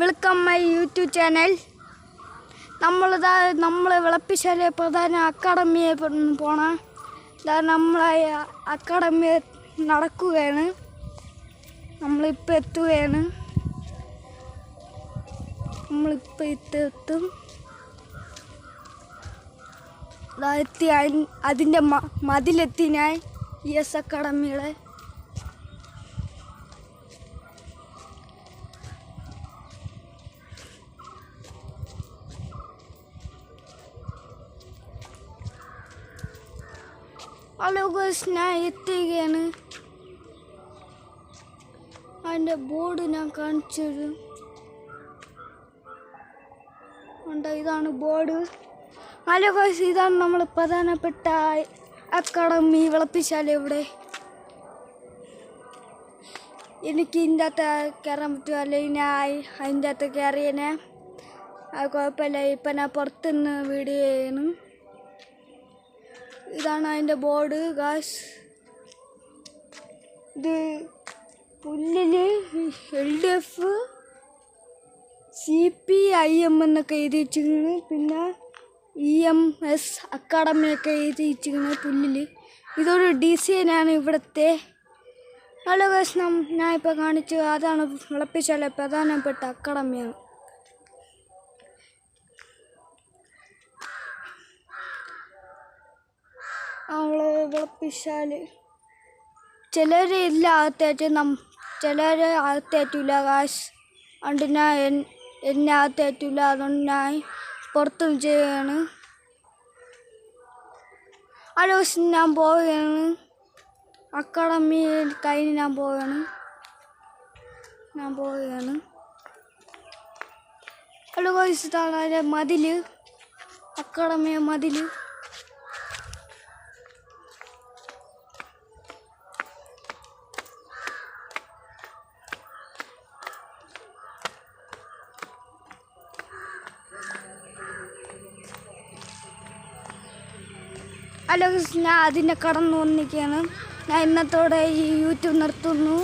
Welcome my YouTube channel. നമ്മളെ വിളപ്പിശാല പ്രധാന അക്കാഡമിയെ പോണ നമ്മളെ അക്കാഡമി നടക്കുകയാണ്. നമ്മളിപ്പോൾ എത്തുകയാണ്. എത്തും എത്തി. അതിൻ്റെ മതിലെത്തി ഞാൻ ES അക്കാഡമിയുടെ. ഹലോ ഗൈസ്, ഞാൻ എത്തുകയാണ്. അതിൻ്റെ ബോർഡ് ഞാൻ കാണിച്ചത് ഉണ്ട്. ഇതാണ് ബോർഡ്. ഹലോ ഗൈസ്, ഇതാണ് നമ്മൾ പ്രധാനപ്പെട്ട അക്കാഡമി വിളപ്പിശാല. ഇവിടെ എനിക്ക് ഇതിൻ്റെ അകത്ത് കയറാൻ പറ്റുമോ? അല്ലെങ്കിൽ ഞാൻ അതിൻ്റെ അകത്ത് കയറിയനെ. അത് കുഴപ്പമില്ല. ഇപ്പം ഞാൻ പുറത്തുനിന്ന് വീഡിയോ ചെയ്യണം. ഇതാണ് അതിൻ്റെ ബോർഡ് ഗായ്സ്. ഇത് പുല്ലിൽ LDF CPIM എന്നൊക്കെ എഴുതി വെച്ചിരിക്കുന്നു. പിന്നെ EMS അക്കാഡമിയൊക്കെ എഴുതി വെച്ചിരിക്കുന്നത് പുല്ലിൽ. ഇതൊരു ഡിസൈനാണ് ഇവിടുത്തെ. ഹലോ ഗായ്സ്, ഞാൻ ഇപ്പോൾ കാണിച്ചു അതാണ് വിളപ്പിശാല പ്രധാനപ്പെട്ട അക്കാഡമിയാണ്. അവളെ വിളപ്പിശാല് ചിലർ ഇല്ല അകത്തേറ്റ്, ചിലർ അകത്തേറ്റില്ല ഗായ്സ്. അതുകൊണ്ട് ഞാൻ എന്നെ അകത്തേറ്റില്ല. അതുകൊണ്ട് ഞാൻ പുറത്തും ചെയ്യാണ്. ഹലോ ഗായ്സ്, ഞാൻ പോവുകയാണ്. അക്കാഡമി കഴിഞ്ഞ് ഞാൻ പോവുകയാണ്. ഹലോ ഗായ്സ്, ഇതാണ് അതിൻ്റെ മതിൽ, അക്കാഡമിയ മതിൽ. ഹലോ ഗൈസ്, ഞാൻ അതിനെ കടന്നു വന്നിരിക്കുകയാണ്. ഞാൻ ഇന്നത്തോടെ ഈ യൂട്യൂബ് നിർത്തുന്നു.